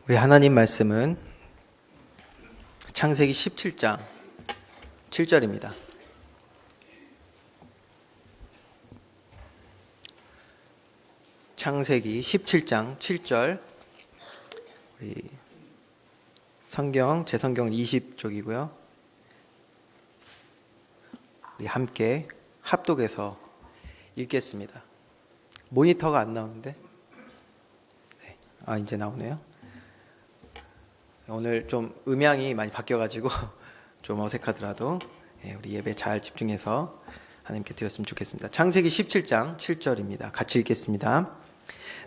우리 하나님 말씀은 창세기 17장 7절입니다. 창세기 17장 7절. 우리 제 성경 20쪽이고요. 우리 함께 합독해서 읽겠습니다. 모니터가 안 나오는데? 네. 이제 나오네요. 오늘 좀 음향이 많이 바뀌어가지고 좀 어색하더라도 우리 예배 잘 집중해서 하나님께 드렸으면 좋겠습니다. 창세기 17장 7절입니다. 같이 읽겠습니다.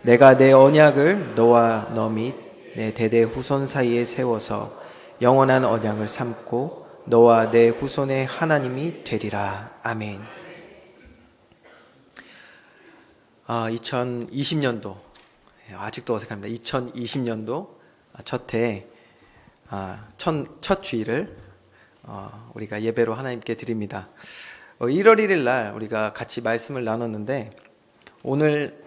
내가 내 언약을 너와 너 및 내 대대 후손 사이에 세워서 영원한 언약을 삼고 너와 내 후손의 하나님이 되리라. 아멘. 2020년도 아직도 어색합니다. 2020년도 첫 주일을 우리가 예배로 하나님께 드립니다. 1월 1일 날 우리가 같이 말씀을 나눴는데 오늘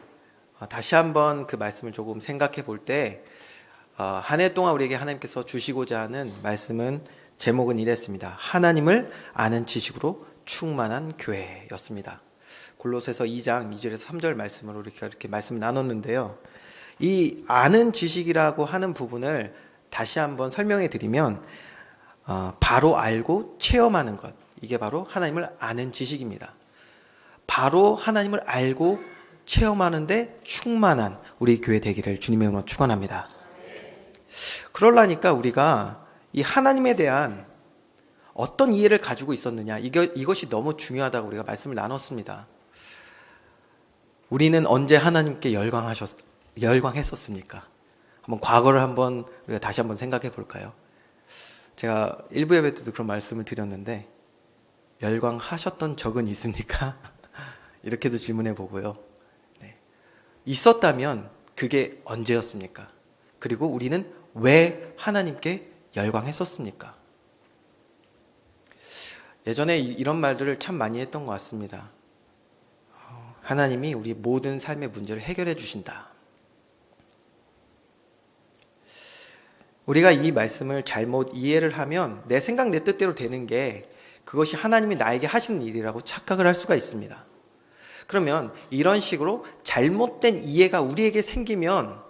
다시 한번 그 말씀을 조금 생각해 볼 때 한 해 동안 우리에게 하나님께서 주시고자 하는 말씀은 제목은 이랬습니다. 하나님을 아는 지식으로 충만한 교회였습니다. 골로새서 2장 2절에서 3절 말씀으로 이렇게 말씀을 나눴는데요. 이 아는 지식이라고 하는 부분을 다시 한번 설명해 드리면 바로 알고 체험하는 것, 이게 바로 하나님을 아는 지식입니다. 바로 하나님을 알고 체험하는데 충만한 우리 교회 되기를 주님의 이름으로 축원합니다. 그러려니까 우리가 이 하나님에 대한 어떤 이해를 가지고 있었느냐, 이것이 너무 중요하다고 우리가 말씀을 나눴습니다. 우리는 언제 하나님께 열광했었습니까? 한번 과거를 우리가 다시 한번 생각해 볼까요? 제가 일부 예배 때도 그런 말씀을 드렸는데 열광하셨던 적은 있습니까? 이렇게도 질문해 보고요. 네. 있었다면 그게 언제였습니까? 그리고 우리는 왜 하나님께 열광했었습니까? 예전에 이런 말들을 참 많이 했던 것 같습니다. 하나님이 우리 모든 삶의 문제를 해결해 주신다. 우리가 이 말씀을 잘못 이해를 하면 내 생각 내 뜻대로 되는 게 그것이 하나님이 나에게 하시는 일이라고 착각을 할 수가 있습니다. 그러면 이런 식으로 잘못된 이해가 우리에게 생기면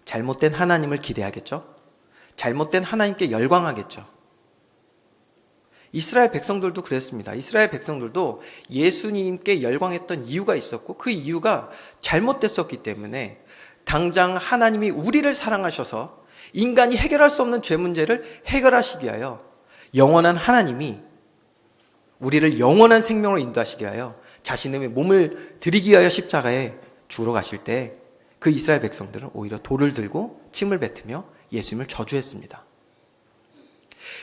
잘못된 하나님을 기대하겠죠? 잘못된 하나님께 열광하겠죠? 이스라엘 백성들도 그랬습니다. 이스라엘 백성들도 예수님께 열광했던 이유가 있었고 그 이유가 잘못됐었기 때문에 당장 하나님이 우리를 사랑하셔서 인간이 해결할 수 없는 죄 문제를 해결하시기 위하여 영원한 하나님이 우리를 영원한 생명으로 인도하시기 위하여 자신의 몸을 드리기 위하여 십자가에 죽으러 가실 때 그 이스라엘 백성들은 오히려 돌을 들고 침을 뱉으며 예수님을 저주했습니다.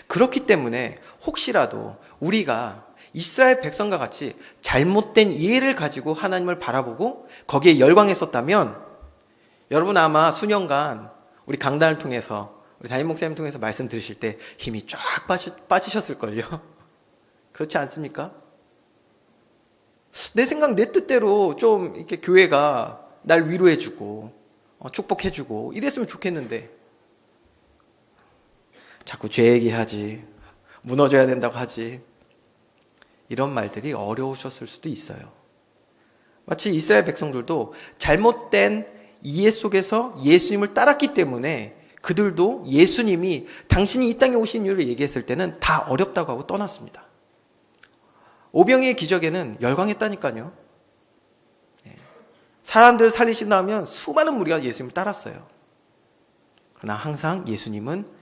그렇기 때문에 혹시라도 우리가 이스라엘 백성과 같이 잘못된 이해를 가지고 하나님을 바라보고 거기에 열광했었다면 여러분 아마 수년간 우리 강단을 통해서 우리 담임 목사님 통해서 말씀 들으실 때 힘이 쫙 빠지셨을걸요. 그렇지 않습니까? 내 생각 내 뜻대로 좀 이렇게 교회가 날 위로해주고 축복해주고 이랬으면 좋겠는데 자꾸 죄 얘기하지, 무너져야 된다고 하지, 이런 말들이 어려우셨을 수도 있어요. 마치 이스라엘 백성들도 잘못된 이해 속에서 예수님을 따랐기 때문에 그들도 예수님이 당신이 이 땅에 오신 이유를 얘기했을 때는 다 어렵다고 하고 떠났습니다. 오병이의 기적에는 열광했다니까요. 사람들을 살리신다 하면 수많은 무리가 예수님을 따랐어요. 그러나 항상 예수님은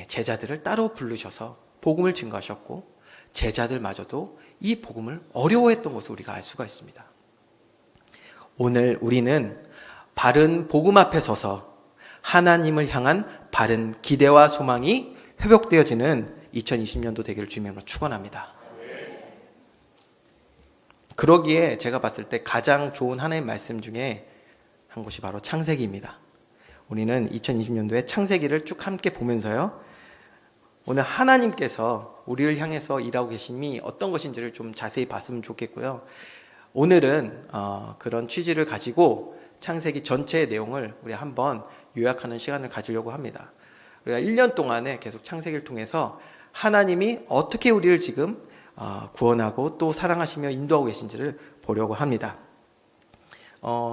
제자들을 따로 부르셔서 복음을 증거하셨고 제자들마저도 이 복음을 어려워했던 것을 우리가 알 수가 있습니다. 오늘 우리는 바른 복음 앞에 서서 하나님을 향한 바른 기대와 소망이 회복되어지는 2020년도 되기를 주님으로 축원합니다. 그러기에 제가 봤을 때 가장 좋은 하나님의 말씀 중에 한 곳이 바로 창세기입니다. 우리는 2020년도에 창세기를 쭉 함께 보면서요, 오늘 하나님께서 우리를 향해서 일하고 계심이 어떤 것인지를 좀 자세히 봤으면 좋겠고요. 오늘은 그런 취지를 가지고 창세기 전체의 내용을 우리 한번 요약하는 시간을 가지려고 합니다. 우리가 1년 동안에 계속 창세기를 통해서 하나님이 어떻게 우리를 지금 구원하고 또 사랑하시며 인도하고 계신지를 보려고 합니다.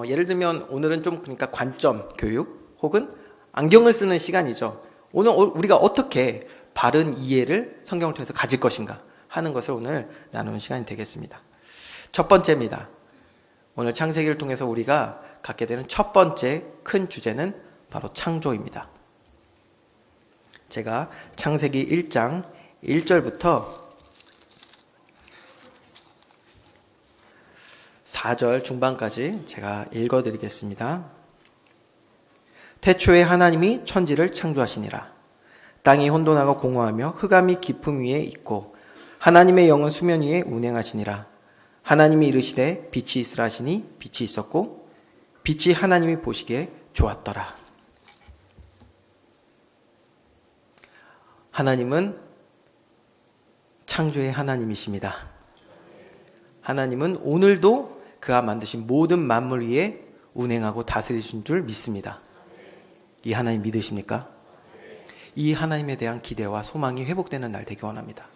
예를 들면 오늘은 좀 그러니까 관점 교육 혹은 안경을 쓰는 시간이죠. 오늘 우리가 어떻게 바른 이해를 성경을 통해서 가질 것인가 하는 것을 오늘 나누는 시간이 되겠습니다. 첫 번째입니다. 오늘 창세기를 통해서 우리가 갖게 되는 첫 번째 큰 주제는 바로 창조입니다. 제가 창세기 1장 1절부터 4절 중반까지 제가 읽어드리겠습니다. 태초에 하나님이 천지를 창조하시니라. 땅이 혼돈하고 공허하며 흑암이 깊음 위에 있고 하나님의 영은 수면 위에 운행하시니라. 하나님이 이르시되 빛이 있으라 하시니 빛이 있었고 빛이 하나님이 보시기에 좋았더라. 하나님은 창조의 하나님이십니다. 하나님은 오늘도 그가 만드신 모든 만물 위에 운행하고 다스리신 줄 믿습니다. 이 하나님 믿으십니까? 이 하나님에 대한 기대와 소망이 회복되는 날 되기 원합니다.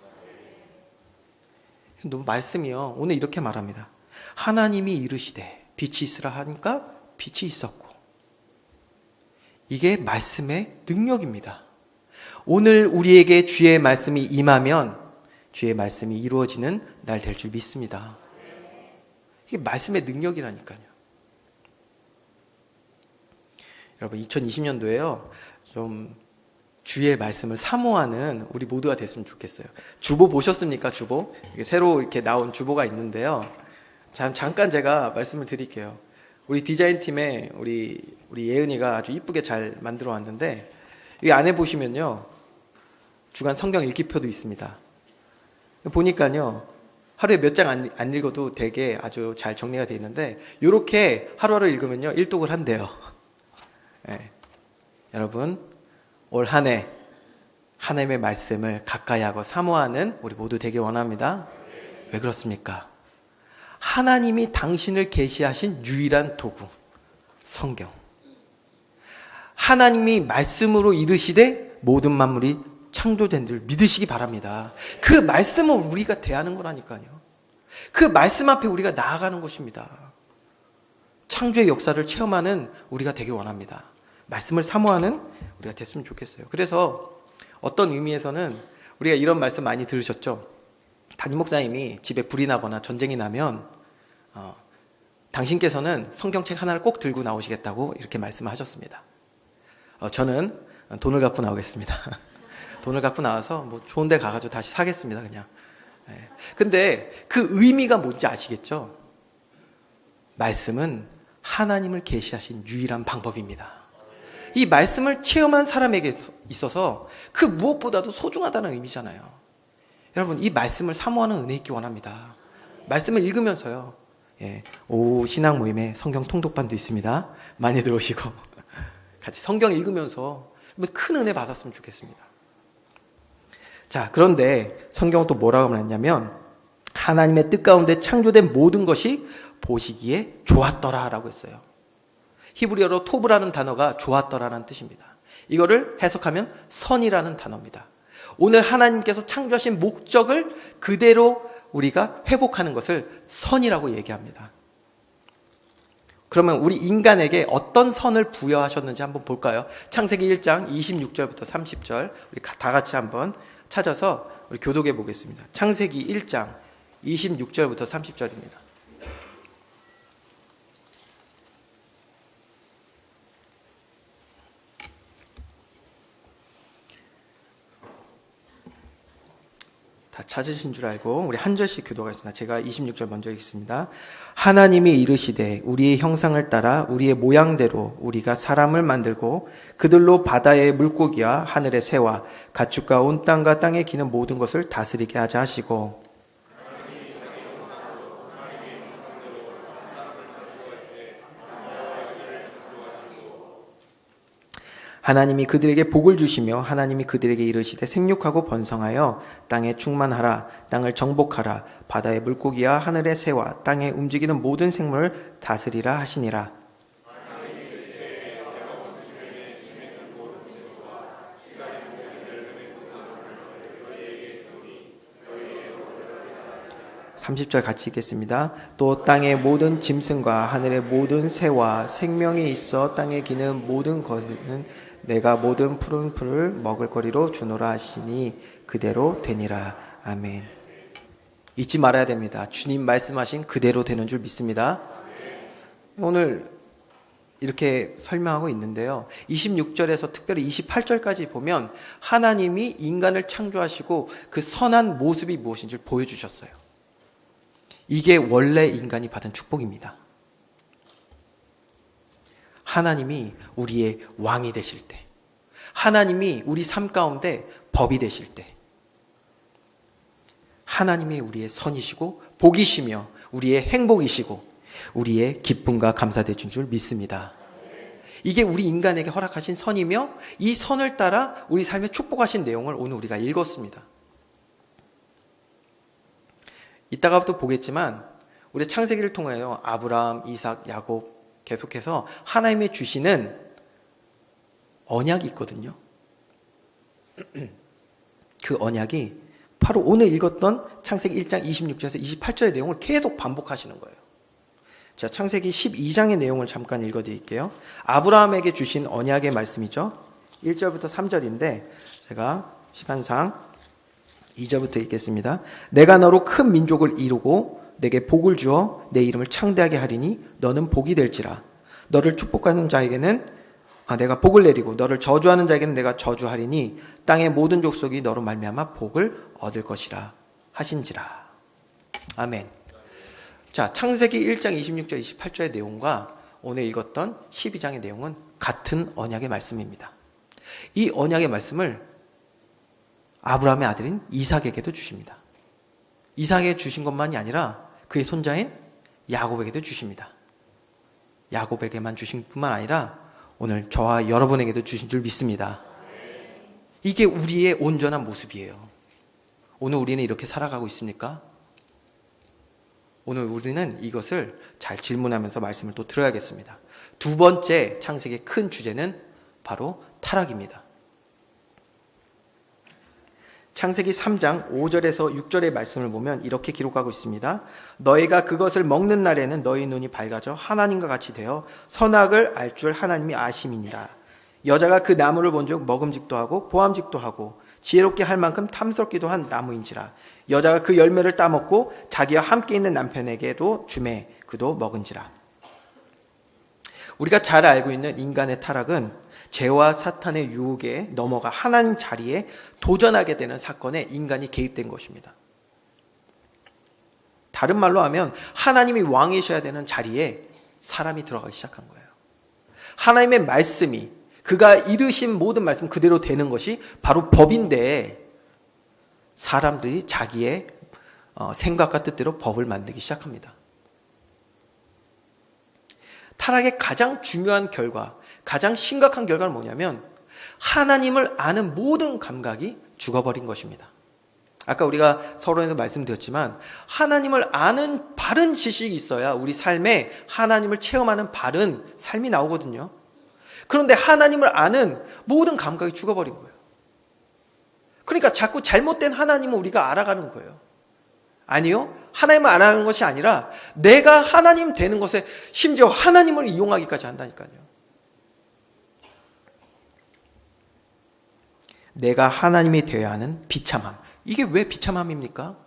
너무 말씀이요. 오늘 이렇게 말합니다. 하나님이 이르시되 빛이 있으라 하니까 빛이 있었고. 이게 말씀의 능력입니다. 오늘 우리에게 주의 말씀이 임하면 주의 말씀이 이루어지는 날 될 줄 믿습니다. 이게 말씀의 능력이라니까요. 여러분 2020년도에요. 좀 주의 말씀을 사모하는 우리 모두가 됐으면 좋겠어요. 주보 보셨습니까? 주보? 새로 이렇게 나온 주보가 있는데요. 잠깐 제가 말씀을 드릴게요. 우리 디자인팀에 우리 예은이가 아주 이쁘게 잘 만들어 왔는데 이 안에 보시면요. 주간 성경 읽기표도 있습니다. 보니까요. 하루에 몇 장 안 읽어도 되게 아주 잘 정리가 되어 있는데 이렇게 하루하루 읽으면요. 일독을 한대요. 네. 여러분 올 한 해 하나님의 말씀을 가까이 하고 사모하는 우리 모두 되길 원합니다. 왜 그렇습니까? 하나님이 당신을 계시하신 유일한 도구 성경. 하나님이 말씀으로 이르시되 모든 만물이 창조된 줄 믿으시기 바랍니다. 그 말씀을 우리가 대하는 거라니까요. 그 말씀 앞에 우리가 나아가는 것입니다. 창조의 역사를 체험하는 우리가 되길 원합니다. 말씀을 사모하는 우리가 됐으면 좋겠어요. 그래서 어떤 의미에서는 우리가 이런 말씀 많이 들으셨죠? 담임 목사님이 집에 불이 나거나 전쟁이 나면 당신께서는 성경책 하나를 꼭 들고 나오시겠다고 이렇게 말씀하셨습니다. 저는 돈을 갖고 나오겠습니다. 돈을 갖고 나와서 뭐 좋은 데 가가지고 다시 사겠습니다, 그냥. 네. 근데 그 의미가 뭔지 아시겠죠? 말씀은 하나님을 계시하신 유일한 방법입니다. 이 말씀을 체험한 사람에게 있어서 그 무엇보다도 소중하다는 의미잖아요. 여러분, 이 말씀을 사모하는 은혜 있기 원합니다. 말씀을 읽으면서요. 예, 오후 신앙 모임에 성경 통독반도 있습니다. 많이 들어오시고 같이 성경 읽으면서 큰 은혜 받았으면 좋겠습니다. 자, 그런데 성경은 또 뭐라고 말했냐면 하나님의 뜻 가운데 창조된 모든 것이 보시기에 좋았더라라고 했어요. 히브리어로 토브라는 단어가 좋았더라라는 뜻입니다. 이거를 해석하면 선이라는 단어입니다. 오늘 하나님께서 창조하신 목적을 그대로 우리가 회복하는 것을 선이라고 얘기합니다. 그러면 우리 인간에게 어떤 선을 부여하셨는지 한번 볼까요? 창세기 1장 26절부터 30절 우리 다 같이 한번 찾아서 우리 교독해 보겠습니다. 창세기 1장 26절부터 30절입니다. 다 찾으신 줄 알고 우리 한 절씩 교독하겠습니다. 제가 26절 먼저 읽겠습니다. 하나님이 이르시되 우리의 형상을 따라 우리의 모양대로 우리가 사람을 만들고 그들로 바다의 물고기와 하늘의 새와 가축과 온 땅과 땅에 기는 모든 것을 다스리게 하자 하시고 하나님이 그들에게 복을 주시며 하나님이 그들에게 이르시되 생육하고 번성하여 땅에 충만하라 땅을 정복하라 바다의 물고기와 하늘의 새와 땅에 움직이는 모든 생물을 다스리라 하시니라. 30절 같이 읽겠습니다. 또 땅의 모든 짐승과 하늘의 모든 새와 생명이 있어 땅에 기는 모든 것은 내가 모든 푸른 풀을 먹을 거리로 주노라 하시니 그대로 되니라. 아멘. 잊지 말아야 됩니다. 주님 말씀하신 그대로 되는 줄 믿습니다. 오늘 이렇게 설명하고 있는데요. 26절에서 특별히 28절까지 보면 하나님이 인간을 창조하시고 그 선한 모습이 무엇인지 보여주셨어요. 이게 원래 인간이 받은 축복입니다. 하나님이 우리의 왕이 되실 때, 하나님이 우리 삶 가운데 법이 되실 때, 하나님이 우리의 선이시고 복이시며 우리의 행복이시고 우리의 기쁨과 감사되신 줄 믿습니다. 이게 우리 인간에게 허락하신 선이며 이 선을 따라 우리 삶에 축복하신 내용을 오늘 우리가 읽었습니다. 이따가 또 보겠지만 우리 창세기를 통하여 아브라함, 이삭, 야곱 계속해서 하나님이 주시는 언약이 있거든요. 그 언약이 바로 오늘 읽었던 창세기 1장 26절에서 28절의 내용을 계속 반복하시는 거예요. 자, 창세기 12장의 내용을 잠깐 읽어드릴게요. 아브라함에게 주신 언약의 말씀이죠. 1절부터 3절인데 제가 시간상 2절부터 읽겠습니다. 내가 너로 큰 민족을 이루고 내게 복을 주어 내 이름을 창대하게 하리니 너는 복이 될지라. 너를 축복하는 자에게는 내가 복을 내리고 너를 저주하는 자에게는 내가 저주하리니 땅의 모든 족속이 너로 말미암아 복을 얻을 것이라 하신지라. 아멘. 자, 창세기 1장 26절 28절의 내용과 오늘 읽었던 12장의 내용은 같은 언약의 말씀입니다. 이 언약의 말씀을 아브라함의 아들인 이삭에게도 주십니다. 이삭에게 주신 것만이 아니라 그의 손자인 야곱에게도 주십니다. 야곱에게만 주신 뿐만 아니라 오늘 저와 여러분에게도 주신 줄 믿습니다. 이게 우리의 온전한 모습이에요. 오늘 우리는 이렇게 살아가고 있습니까? 오늘 우리는 이것을 잘 질문하면서 말씀을 또 들어야겠습니다. 두 번째 창세기의 큰 주제는 바로 타락입니다. 창세기 3장 5절에서 6절의 말씀을 보면 이렇게 기록하고 있습니다. 너희가 그것을 먹는 날에는 너희 눈이 밝아져 하나님과 같이 되어 선악을 알 줄 하나님이 아심이니라. 여자가 그 나무를 본즉 먹음직도 하고 보암직도 하고 지혜롭게 할 만큼 탐스럽기도 한 나무인지라. 여자가 그 열매를 따먹고 자기와 함께 있는 남편에게도 주매 그도 먹은지라. 우리가 잘 알고 있는 인간의 타락은 죄와 사탄의 유혹에 넘어가 하나님 자리에 도전하게 되는 사건에 인간이 개입된 것입니다. 다른 말로 하면 하나님이 왕이셔야 되는 자리에 사람이 들어가기 시작한 거예요. 하나님의 말씀이 그가 이르신 모든 말씀 그대로 되는 것이 바로 법인데 사람들이 자기의 생각과 뜻대로 법을 만들기 시작합니다. 타락의 가장 중요한 결과, 가장 심각한 결과는 뭐냐면 하나님을 아는 모든 감각이 죽어버린 것입니다. 아까 우리가 서론에도 말씀드렸지만 하나님을 아는 바른 지식이 있어야 우리 삶에 하나님을 체험하는 바른 삶이 나오거든요. 그런데 하나님을 아는 모든 감각이 죽어버린 거예요. 그러니까 자꾸 잘못된 하나님을 우리가 알아가는 거예요. 아니요. 하나님을 알아가는 것이 아니라 내가 하나님 되는 것에 심지어 하나님을 이용하기까지 한다니까요. 내가 하나님이 되어야 하는 비참함. 이게 왜 비참함입니까?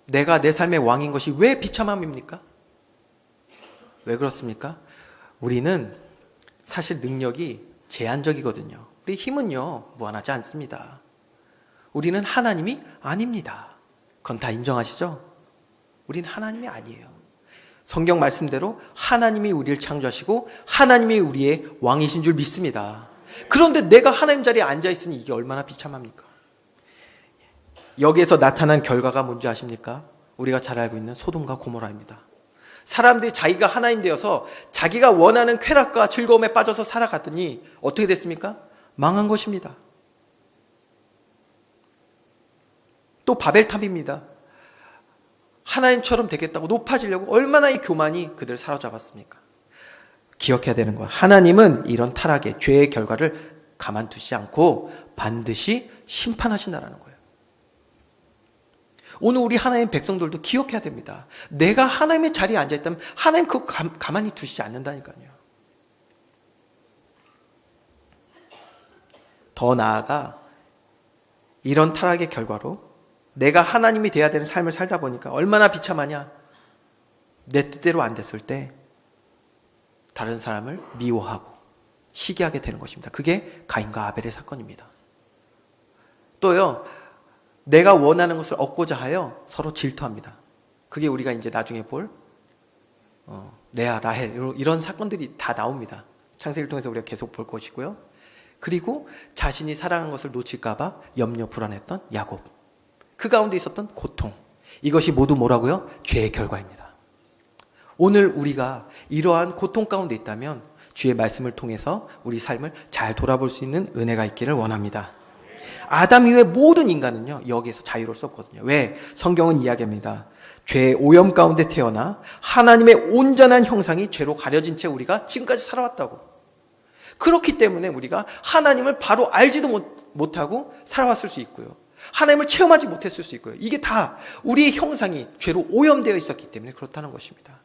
내가 내 삶의 왕인 것이 왜 비참함입니까? 왜 그렇습니까? 우리는 사실 능력이 제한적이거든요. 우리 힘은요, 무한하지 않습니다. 우리는 하나님이 아닙니다. 그건 다 인정하시죠? 우리는 하나님이 아니에요. 성경 말씀대로 하나님이 우리를 창조하시고 하나님이 우리의 왕이신 줄 믿습니다. 그런데 내가 하나님 자리에 앉아있으니 이게 얼마나 비참합니까? 여기에서 나타난 결과가 뭔지 아십니까? 우리가 잘 알고 있는 소돔과 고모라입니다. 사람들이 자기가 하나님 되어서 자기가 원하는 쾌락과 즐거움에 빠져서 살아갔더니 어떻게 됐습니까? 망한 것입니다. 또 바벨탑입니다. 하나님처럼 되겠다고 높아지려고 얼마나 이 교만이 그들을 사로잡았습니까? 기억해야 되는 거야. 하나님은 이런 타락의 죄의 결과를 가만두지 않고 반드시 심판하신다는 거예요. 오늘 우리 하나님의 백성들도 기억해야 됩니다. 내가 하나님의 자리에 앉아있다면 하나님 그거 가만히 두시지 않는다니까요. 더 나아가 이런 타락의 결과로 내가 하나님이 돼야 되는 삶을 살다 보니까 얼마나 비참하냐. 내 뜻대로 안 됐을 때 다른 사람을 미워하고 시기하게 되는 것입니다. 그게 가인과 아벨의 사건입니다. 또요, 내가 원하는 것을 얻고자 하여 서로 질투합니다. 그게 우리가 이제 나중에 볼 레아, 라헬 이런 사건들이 다 나옵니다. 창세기를 통해서 우리가 계속 볼 것이고요. 그리고 자신이 사랑한 것을 놓칠까봐 염려 불안했던 야곱. 그 가운데 있었던 고통. 이것이 모두 뭐라고요? 죄의 결과입니다. 오늘 우리가 이러한 고통 가운데 있다면 주의 말씀을 통해서 우리 삶을 잘 돌아볼 수 있는 은혜가 있기를 원합니다. 아담 이후의 모든 인간은요, 여기에서 자유로울 수 없거든요. 왜? 성경은 이야기합니다. 죄의 오염 가운데 태어나 하나님의 온전한 형상이 죄로 가려진 채 우리가 지금까지 살아왔다고. 그렇기 때문에 우리가 하나님을 바로 알지도 못하고 살아왔을 수 있고요. 하나님을 체험하지 못했을 수 있고요. 이게 다 우리의 형상이 죄로 오염되어 있었기 때문에 그렇다는 것입니다.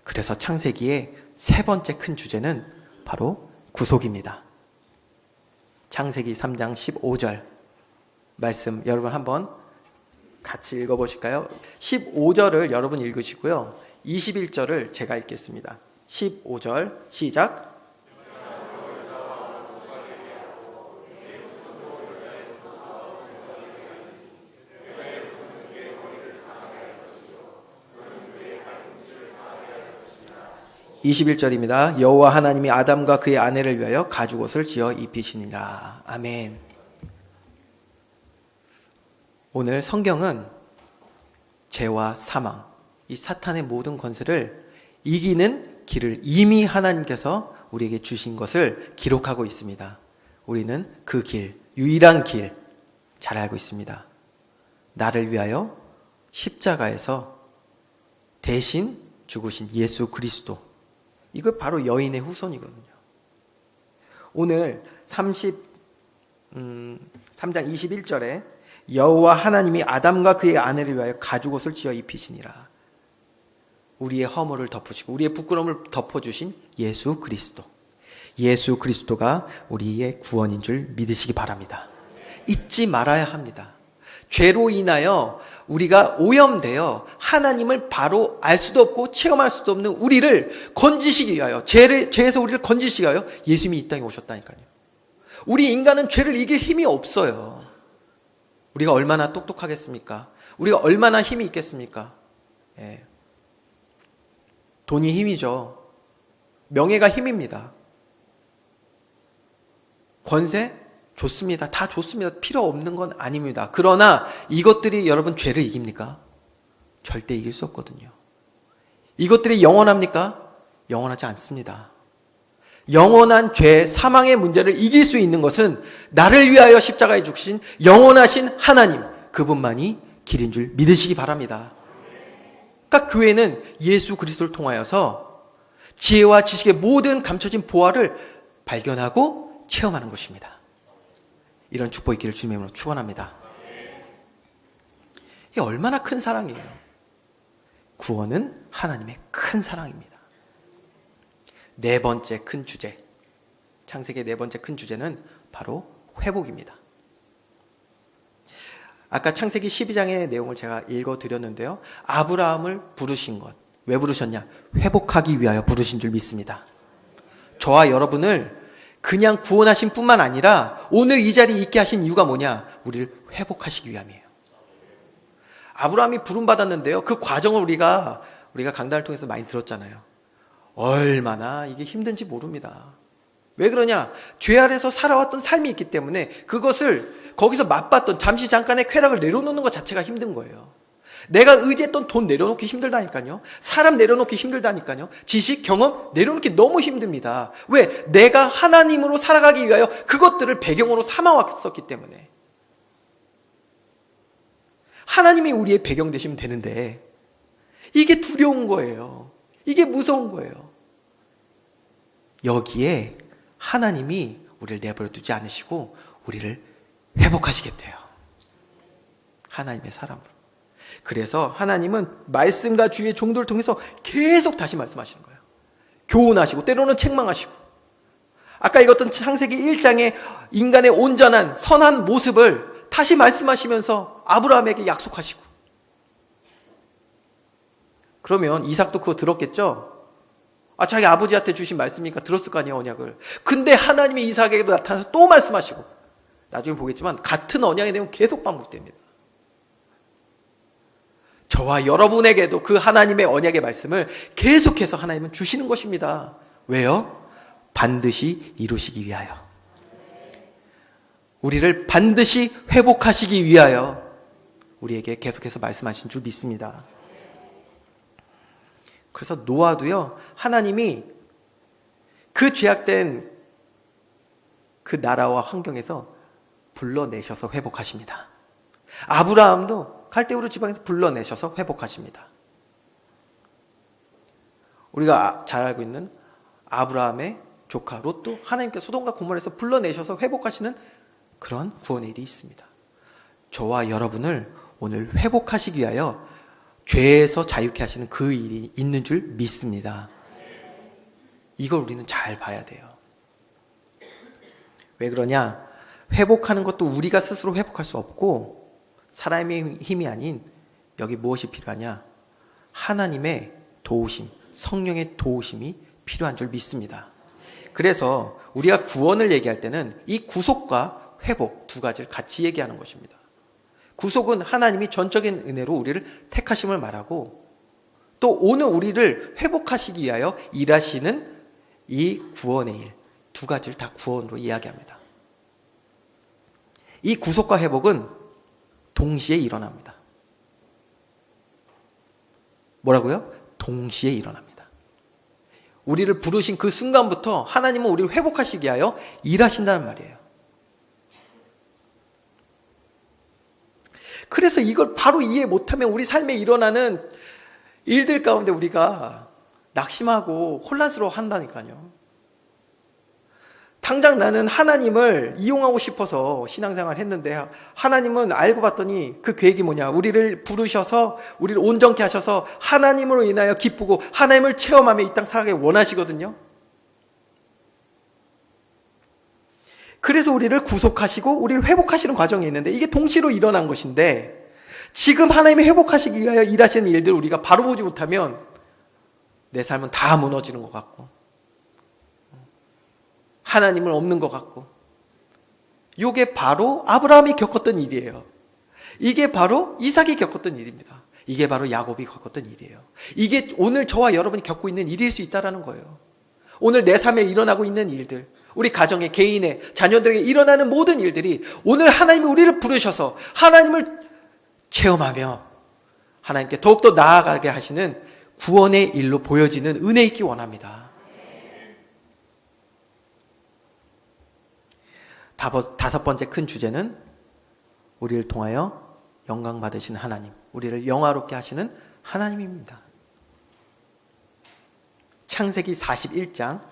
그래서 창세기의 세 번째 큰 주제는 바로 구속입니다. 창세기 3장 15절 말씀 여러분 한번 같이 읽어보실까요? 15절을 여러분 읽으시고요. 21절을 제가 읽겠습니다. 15절 시작. 21절입니다. 여호와 하나님이 아담과 그의 아내를 위하여 가죽옷을 지어 입히시니라. 아멘. 오늘 성경은 죄와 사망, 이 사탄의 모든 권세를 이기는 길을 이미 하나님께서 우리에게 주신 것을 기록하고 있습니다. 우리는 그 길, 유일한 길 잘 알고 있습니다. 나를 위하여 십자가에서 대신 죽으신 예수 그리스도. 이거 바로 여인의 후손이거든요. 오늘 3장 21절에 여호와 하나님이 아담과 그의 아내를 위하여 가죽옷을 지어 입히시니라. 우리의 허물을 덮으시고 우리의 부끄러움을 덮어주신 예수 그리스도. 예수 그리스도가 우리의 구원인 줄 믿으시기 바랍니다. 잊지 말아야 합니다. 죄로 인하여 우리가 오염되어 하나님을 바로 알 수도 없고 체험할 수도 없는 우리를 건지시기 위하여, 죄에서 우리를 건지시기 위하여 예수님이 이 땅에 오셨다니까요. 우리 인간은 죄를 이길 힘이 없어요. 우리가 얼마나 똑똑하겠습니까? 우리가 얼마나 힘이 있겠습니까? 예. 돈이 힘이죠. 명예가 힘입니다. 권세? 좋습니다. 다 좋습니다. 필요 없는 건 아닙니다. 그러나 이것들이 여러분 죄를 이깁니까? 절대 이길 수 없거든요. 이것들이 영원합니까? 영원하지 않습니다. 영원한 죄, 사망의 문제를 이길 수 있는 것은 나를 위하여 십자가에 죽으신 영원하신 하나님, 그분만이 길인 줄 믿으시기 바랍니다. 그러니까 교회는 예수 그리스도를 통하여서 지혜와 지식의 모든 감춰진 보화를 발견하고 체험하는 것입니다. 이런 축복이 있기를 주님의 이름으로 축원합니다. 이게 얼마나 큰 사랑이에요. 구원은 하나님의 큰 사랑입니다. 네 번째 큰 주제, 창세기의 네 번째 큰 주제는 바로 회복입니다. 아까 창세기 12장의 내용을 제가 읽어드렸는데요. 아브라함을 부르신 것, 왜 부르셨냐? 회복하기 위하여 부르신 줄 믿습니다. 저와 여러분을 그냥 구원하신 뿐만 아니라 오늘 이 자리에 있게 하신 이유가 뭐냐? 우리를 회복하시기 위함이에요. 아브라함이 부름받았는데요. 그 과정을 우리가 강단을 통해서 많이 들었잖아요. 얼마나 이게 힘든지 모릅니다. 왜 그러냐? 죄 아래서 살아왔던 삶이 있기 때문에 그것을 거기서 맛봤던 잠시 잠깐의 쾌락을 내려놓는 것 자체가 힘든 거예요. 내가 의지했던 돈 내려놓기 힘들다니까요. 사람 내려놓기 힘들다니까요. 지식, 경험 내려놓기 너무 힘듭니다. 왜? 내가 하나님으로 살아가기 위하여 그것들을 배경으로 삼아왔었기 때문에. 하나님이 우리의 배경 되시면 되는데 이게 두려운 거예요. 이게 무서운 거예요. 여기에 하나님이 우리를 내버려 두지 않으시고 우리를 회복하시겠대요. 하나님의 사람으로. 그래서 하나님은 말씀과 주의 종들을 통해서 계속 다시 말씀하시는 거예요. 교훈하시고 때로는 책망하시고, 아까 읽었던 창세기 1장의 인간의 온전한 선한 모습을 다시 말씀하시면서 아브라함에게 약속하시고. 그러면 이삭도 그거 들었겠죠? 자기 아버지한테 주신 말씀이니까 들었을 거 아니에요, 언약을. 근데 하나님이 이삭에게도 나타나서 또 말씀하시고, 나중에 보겠지만 같은 언약의 내용 계속 반복됩니다. 저와 여러분에게도 그 하나님의 언약의 말씀을 계속해서 하나님은 주시는 것입니다. 왜요? 반드시 이루시기 위하여. 우리를 반드시 회복하시기 위하여 우리에게 계속해서 말씀하신 줄 믿습니다. 그래서 노아도요, 하나님이 그 죄악된 그 나라와 환경에서 불러내셔서 회복하십니다. 아브라함도 갈대우르 지방에서 불러내셔서 회복하십니다. 우리가 잘 알고 있는 아브라함의 조카 롯도 하나님께서 소돔과 고모라에서 불러내셔서 회복하시는 그런 구원의 일이 있습니다. 저와 여러분을 오늘 회복하시기 위하여 죄에서 자유케 하시는 그 일이 있는 줄 믿습니다. 이걸 우리는 잘 봐야 돼요. 왜 그러냐? 회복하는 것도 우리가 스스로 회복할 수 없고, 사람의 힘이 아닌 여기 무엇이 필요하냐? 하나님의 도우심, 성령의 도우심이 필요한 줄 믿습니다. 그래서 우리가 구원을 얘기할 때는 이 구속과 회복 두 가지를 같이 얘기하는 것입니다. 구속은 하나님이 전적인 은혜로 우리를 택하심을 말하고, 또 오늘 우리를 회복하시기 위하여 일하시는 이 구원의 일, 두 가지를 다 구원으로 이야기합니다. 이 구속과 회복은 동시에 일어납니다. 뭐라고요? 동시에 일어납니다. 우리를 부르신 그 순간부터 하나님은 우리를 회복하시기 위하여 일하신다는 말이에요. 그래서 이걸 바로 이해 못하면 우리 삶에 일어나는 일들 가운데 우리가 낙심하고 혼란스러워 한다니까요. 당장 나는 하나님을 이용하고 싶어서 신앙생활을 했는데, 하나님은 알고 봤더니 그 계획이 뭐냐? 우리를 부르셔서 우리를 온전케 하셔서 하나님으로 인하여 기쁘고 하나님을 체험하며 이 땅 살아가기 원하시거든요. 그래서 우리를 구속하시고 우리를 회복하시는 과정이 있는데, 이게 동시로 일어난 것인데, 지금 하나님이 회복하시기 위하여 일하시는 일들 우리가 바로 보지 못하면 내 삶은 다 무너지는 것 같고, 하나님은 없는 것 같고, 이게 바로 아브라함이 겪었던 일이에요. 이게 바로 이삭이 겪었던 일입니다. 이게 바로 야곱이 겪었던 일이에요. 이게 오늘 저와 여러분이 겪고 있는 일일 수 있다는 거예요. 오늘 내 삶에 일어나고 있는 일들, 우리 가정의, 개인의, 자녀들에게 일어나는 모든 일들이 오늘 하나님이 우리를 부르셔서 하나님을 체험하며 하나님께 더욱더 나아가게 하시는 구원의 일로 보여지는 은혜 있기 원합니다. 다섯 번째 큰 주제는 우리를 통하여 영광 받으시는 하나님, 우리를 영화롭게 하시는 하나님입니다. 창세기 41장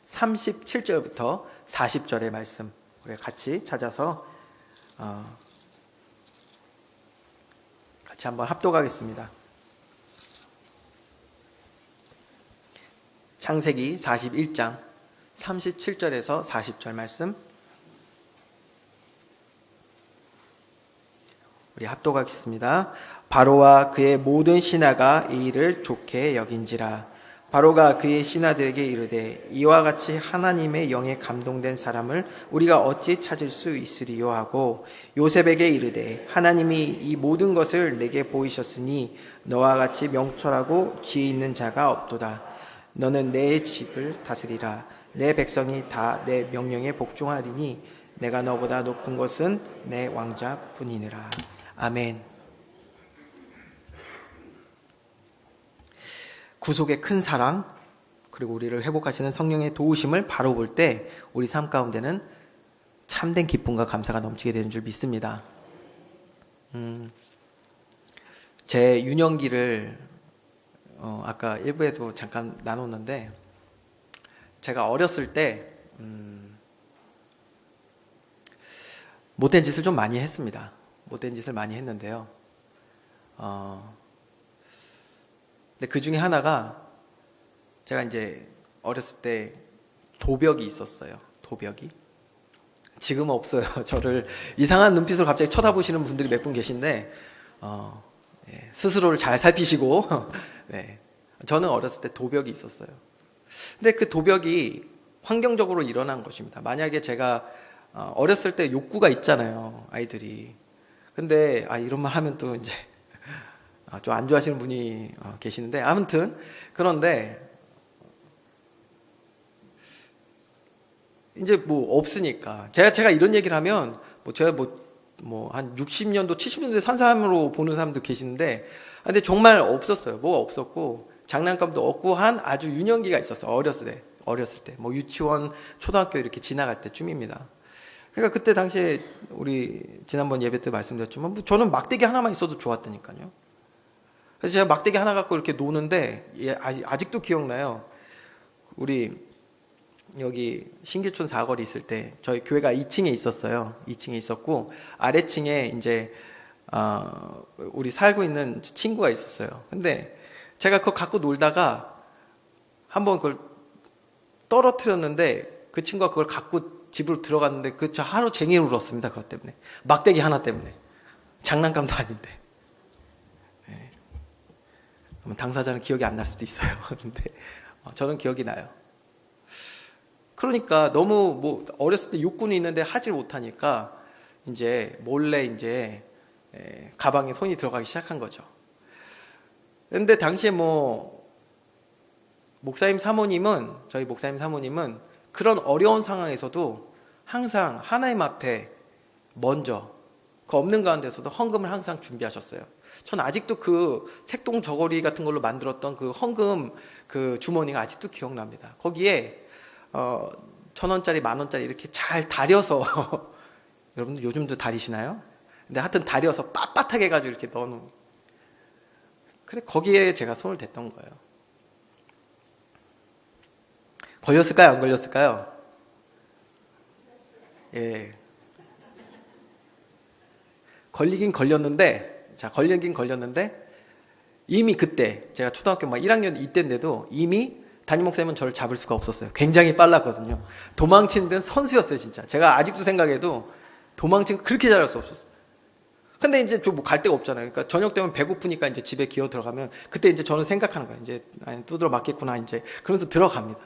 37절부터 40절의 말씀 우리 같이 찾아서 같이 한번 합독하겠습니다. 창세기 41장 37절에서 40절 말씀 우리 합독하겠습니다. 바로와 그의 모든 신하가 이 일을 좋게 여긴지라. 바로가 그의 신하들에게 이르되 이와 같이 하나님의 영에 감동된 사람을 우리가 어찌 찾을 수 있으리요 하고 요셉에게 이르되 하나님이 이 모든 것을 내게 보이셨으니 너와 같이 명철하고 지혜 있는 자가 없도다. 너는 내 집을 다스리라. 내 백성이 다 내 명령에 복종하리니 내가 너보다 높은 것은 내 왕자뿐이니라. 아멘. 구속의 큰 사랑, 그리고 우리를 회복하시는 성령의 도우심을 바로 볼 때 우리 삶 가운데는 참된 기쁨과 감사가 넘치게 되는 줄 믿습니다. 제 유년기를 아까 일부에도 잠깐 나눴는데, 제가 어렸을 때 못된 짓을 좀 많이 했습니다. 못된 짓을 많이 했는데요. 근데 그 중에 하나가 제가 이제 어렸을 때 도벽이 있었어요. 도벽이. 지금은 없어요. 저를 이상한 눈빛으로 갑자기 쳐다보시는 분들이 몇 분 계신데 예, 스스로를 잘 살피시고 네, 저는 어렸을 때 도벽이 있었어요. 근데 그 도벽이 환경적으로 일어난 것입니다. 만약에 제가 어렸을 때 욕구가 있잖아요, 아이들이. 근데 이런 말 하면 또 이제 좀 안 좋아하시는 분이 계시는데, 아무튼 그런데 이제 뭐 없으니까 제가 이런 얘기를 하면 제가 한 60년도 70년도에 산 사람으로 보는 사람도 계시는데, 근데 정말 없었어요. 뭐가 없었고 장난감도 없고 한 아주 유년기가 있었어요. 어렸을 때 뭐 유치원, 초등학교 이렇게 지나갈 때쯤입니다. 그러니까 그때 당시에 우리 지난번 예배 때 말씀드렸지만 저는 막대기 하나만 있어도 좋았다니까요. 그래서 제가 막대기 하나 갖고 이렇게 노는데 아직도 기억나요. 우리 여기 신길촌 사거리 있을 때 저희 교회가 2층에 있었어요. 2층에 있었고 아래층에 이제 우리 살고 있는 친구가 있었어요. 근데 제가 그걸 갖고 놀다가 한번 그걸 떨어뜨렸는데 그 친구가 그걸 갖고 집으로 들어갔는데 저 하루 종일 울었습니다. 그것 때문에. 막대기 하나 때문에. 장난감도 아닌데. 네. 당사자는 기억이 안 날 수도 있어요. 근데 저는 기억이 나요. 그러니까 너무 어렸을 때 욕구는 있는데 하질 못하니까 이제 몰래 이제 가방에 손이 들어가기 시작한 거죠. 근데 당시에 저희 목사님 사모님은 그런 어려운 상황에서도 항상 하나님 앞에 먼저 그 없는 가운데서도 헌금을 항상 준비하셨어요. 전 아직도 그 색동 저고리 같은 걸로 만들었던 그 헌금 그 주머니가 아직도 기억납니다. 거기에 1,000원짜리, 10,000원짜리 이렇게 잘 다려서 여러분들 요즘도 다리시나요? 근데 하여튼 다려서 빳빳하게 해가지고 이렇게 넣어놓은. 그래, 거기에 제가 손을 댔던 거예요. 걸렸을까요? 안 걸렸을까요? 예. 걸리긴 걸렸는데 이미 그때 제가 초등학교 1학년 이때인데도 이미 담임 목사님은 저를 잡을 수가 없었어요. 굉장히 빨랐거든요. 도망치는 데는 선수였어요, 진짜. 제가 아직도 생각해도 도망치는 거 그렇게 잘할 수 없었어요. 근데 이제 갈 데가 없잖아요. 그러니까 저녁 되면 배고프니까 이제 집에 기어 들어가면 그때 이제 저는 생각하는 거예요. 이제 두드러 맞겠구나 이제 그러면서 들어갑니다.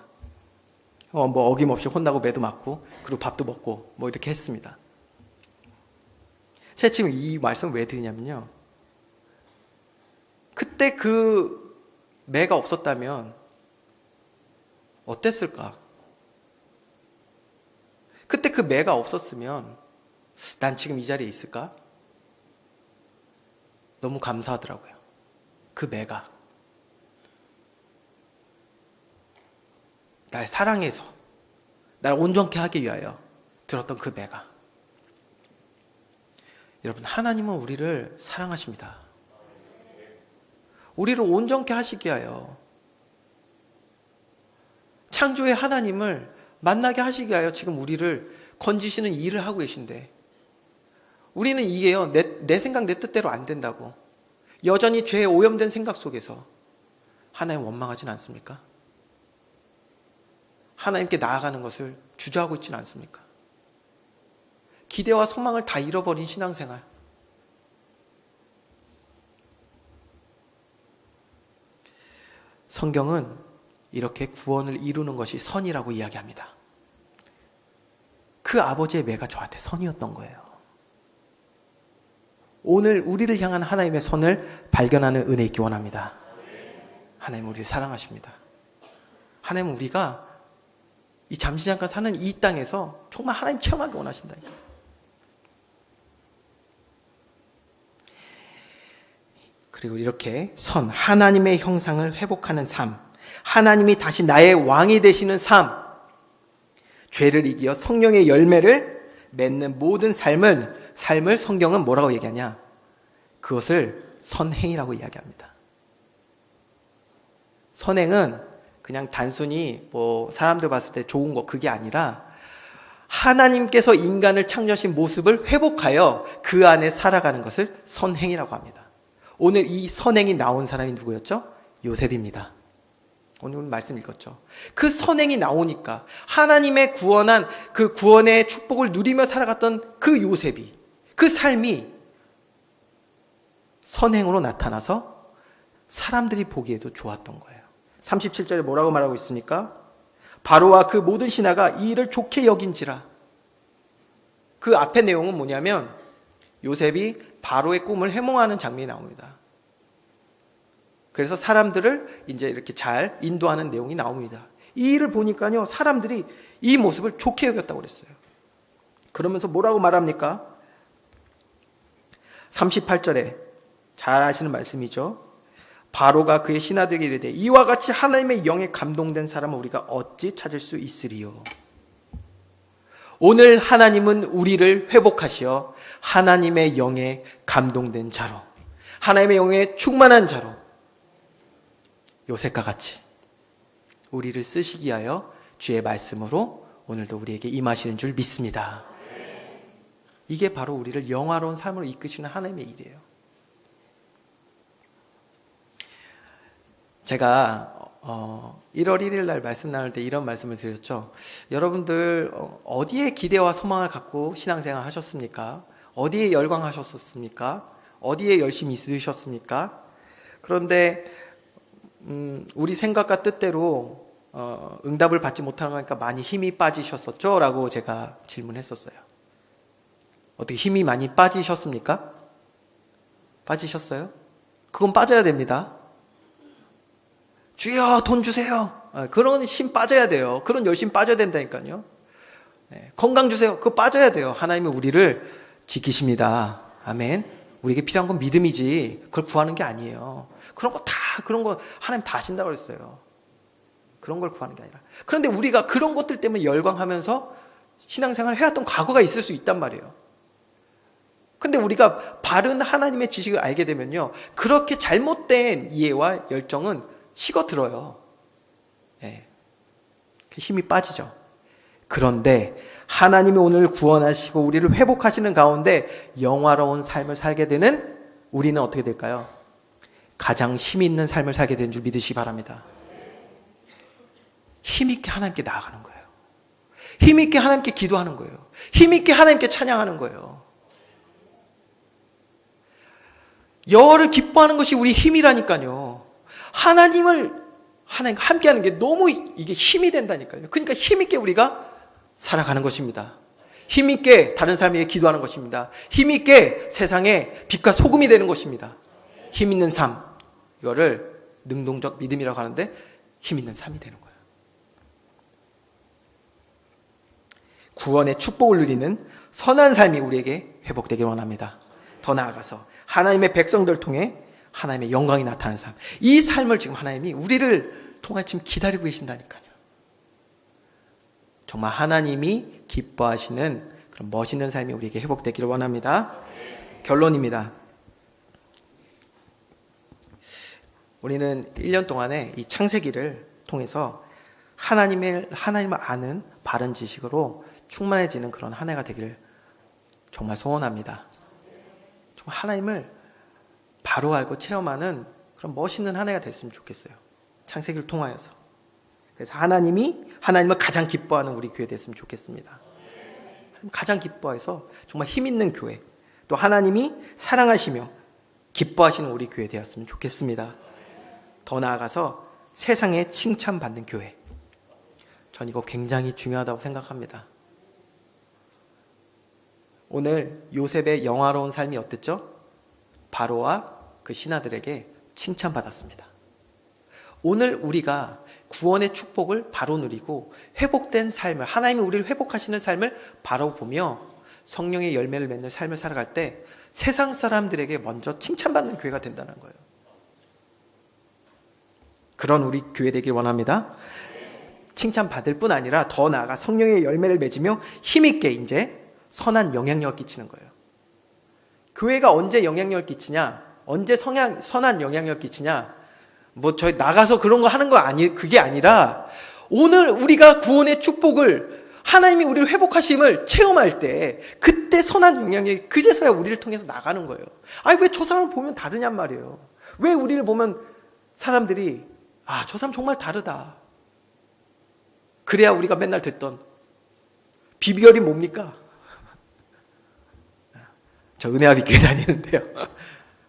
어김없이 혼나고 매도 맞고 그리고 밥도 먹고 이렇게 했습니다. 제가 지금 이 말씀을 왜 드리냐면요. 그때 그 매가 없었다면 어땠을까? 그때 그 매가 없었으면 난 지금 이 자리에 있을까? 너무 감사하더라고요. 그 매가 날 사랑해서 날 온전케 하기 위하여 들었던 그 매가. 여러분, 하나님은 우리를 사랑하십니다. 우리를 온전케 하시기 위하여, 창조의 하나님을 만나게 하시기 위하여 지금 우리를 건지시는 일을 하고 계신데, 우리는 이게요, 내 생각 내 뜻대로 안 된다고 여전히 죄에 오염된 생각 속에서 하나님 원망하진 않습니까? 하나님께 나아가는 것을 주저하고 있지는 않습니까? 기대와 소망을 다 잃어버린 신앙생활. 성경은 이렇게 구원을 이루는 것이 선이라고 이야기합니다. 그 아버지의 매가 저한테 선이었던 거예요. 오늘 우리를 향한 하나님의 선을 발견하는 은혜 있기 원합니다. 하나님 우리를 사랑하십니다. 하나님 우리가 이 잠시 잠깐 사는 이 땅에서 정말 하나님 체험하기 원하신다니까. 그리고 이렇게 하나님의 형상을 회복하는 삶, 하나님이 다시 나의 왕이 되시는 삶, 죄를 이기어 성령의 열매를 맺는 모든 삶을 성경은 뭐라고 얘기하냐? 그것을 선행이라고 이야기합니다. 선행은 그냥 단순히 사람들 봤을 때 좋은 거 그게 아니라 하나님께서 인간을 창조하신 모습을 회복하여 그 안에 살아가는 것을 선행이라고 합니다. 오늘 이 선행이 나온 사람이 누구였죠? 요셉입니다. 오늘 말씀 읽었죠. 그 선행이 나오니까 하나님의 구원한 그 구원의 축복을 누리며 살아갔던 그 요셉이, 그 삶이 선행으로 나타나서 사람들이 보기에도 좋았던 거예요. 37절에 뭐라고 말하고 있습니까? 바로와 그 모든 신하가 이 일을 좋게 여긴지라. 그 앞의 내용은 뭐냐면 요셉이 바로의 꿈을 해몽하는 장면이 나옵니다. 그래서 사람들을 이제 이렇게 잘 인도하는 내용이 나옵니다. 이 일을 보니까요, 사람들이 이 모습을 좋게 여겼다고 그랬어요. 그러면서 뭐라고 말합니까? 38절에 잘 아시는 말씀이죠. 바로가 그의 신하들에게 이르되 이와 같이 하나님의 영에 감동된 사람을 우리가 어찌 찾을 수 있으리요. 오늘 하나님은 우리를 회복하시어 하나님의 영에 감동된 자로, 하나님의 영에 충만한 자로 요셉과 같이 우리를 쓰시기 위하여 주의 말씀으로 오늘도 우리에게 임하시는 줄 믿습니다. 이게 바로 우리를 영화로운 삶으로 이끄시는 하나님의 일이에요. 제가 1월 1일 날 말씀 나눌 때 이런 말씀을 드렸죠. 여러분들 어디에 기대와 소망을 갖고 신앙생활 하셨습니까? 어디에 열광하셨습니까? 어디에 열심히 있으셨습니까? 그런데 우리 생각과 뜻대로 응답을 받지 못하는 거니까 많이 힘이 빠지셨었죠? 라고 제가 질문했었어요. 어떻게 힘이 많이 빠지셨습니까? 빠지셨어요? 그건 빠져야 됩니다. 주여 돈 주세요. 그런 힘 빠져야 돼요. 그런 열심 빠져야 된다니까요. 건강 주세요. 그거 빠져야 돼요. 하나님은 우리를 지키십니다. 아멘. 우리에게 필요한 건 믿음이지 그걸 구하는 게 아니에요. 그런 거 하나님 다 하신다고 그랬어요. 그런 걸 구하는 게 아니라. 그런데 우리가 그런 것들 때문에 열광하면서 신앙생활을 해왔던 과거가 있을 수 있단 말이에요. 근데 우리가 바른 하나님의 지식을 알게 되면요, 그렇게 잘못된 이해와 열정은 식어들어요. 네. 힘이 빠지죠. 그런데 하나님이 오늘 구원하시고 우리를 회복하시는 가운데 영화로운 삶을 살게 되는 우리는 어떻게 될까요? 가장 힘 있는 삶을 살게 되는 줄 믿으시기 바랍니다. 힘있게 하나님께 나아가는 거예요. 힘있게 하나님께 기도하는 거예요. 힘있게 하나님께 찬양하는 거예요. 여호와를 기뻐하는 것이 우리 힘이라니까요. 하나님과 함께하는 게 너무 이게 힘이 된다니까요. 그러니까 힘있게 우리가 살아가는 것입니다. 힘있게 다른 사람에게 기도하는 것입니다. 힘있게 세상에 빛과 소금이 되는 것입니다. 힘있는 삶, 이거를 능동적 믿음이라고 하는데 힘있는 삶이 되는 거예요. 구원의 축복을 누리는 선한 삶이 우리에게 회복되길 원합니다. 더 나아가서 하나님의 백성들을 통해 하나님의 영광이 나타나는 삶, 이 삶을 지금 하나님이 우리를 통해 지금 기다리고 계신다니까요. 정말 하나님이 기뻐하시는 그런 멋있는 삶이 우리에게 회복되기를 원합니다. 결론입니다. 우리는 1년 동안에 이 창세기를 통해서 하나님을 아는 바른 지식으로 충만해지는 그런 한 해가 되기를 정말 소원합니다. 정말 하나님을 바로 알고 체험하는 그런 멋있는 한 해가 됐으면 좋겠어요. 창세기를 통하여서. 그래서 하나님을 가장 기뻐하는 우리 교회 됐으면 좋겠습니다. 가장 기뻐해서 정말 힘있는 교회, 또 하나님이 사랑하시며 기뻐하시는 우리 교회 되었으면 좋겠습니다. 더 나아가서 세상에 칭찬받는 교회, 전 이거 굉장히 중요하다고 생각합니다. 오늘 요셉의 영화로운 삶이 어땠죠? 바로와 그 신하들에게 칭찬받았습니다. 오늘 우리가 구원의 축복을 바로 누리고 회복된 삶을, 하나님이 우리를 회복하시는 삶을 바로 보며 성령의 열매를 맺는 삶을 살아갈 때 세상 사람들에게 먼저 칭찬받는 교회가 된다는 거예요. 그런 우리 교회 되길 원합니다. 칭찬받을 뿐 아니라 더 나아가 성령의 열매를 맺으며 힘있게 이제 선한 영향력을 끼치는 거예요. 교회가 언제 영향력을 끼치냐? 언제 선한 영향력을 끼치냐? 저희 나가서 그런 거 하는 거 그게 아니라 오늘 우리가 구원의 축복을 하나님이 우리를 회복하심을 체험할 때 그때 선한 영향력이 그제서야 우리를 통해서 나가는 거예요. 아니 왜 저 사람을 보면 다르냔 말이에요. 왜 우리를 보면 사람들이 아, 저 사람 정말 다르다. 그래야 우리가 맨날 듣던 비결이 뭡니까? 저 은혜아비 교회 다니는데요.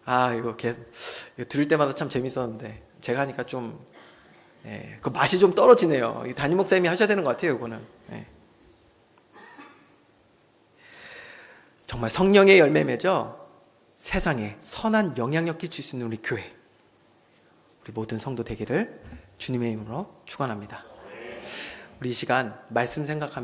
아, 이거 들을 때마다 참 재밌었는데 제가 하니까 좀 그 맛이 좀 떨어지네요. 담임 목사님이 하셔야 되는 것 같아요, 이거는. 정말 성령의 열매 맺어 세상에 선한 영향력 끼칠 수 있는 우리 교회, 우리 모든 성도 되기를 주님의 이름으로 축원합니다. 우리 이 시간 말씀 생각하며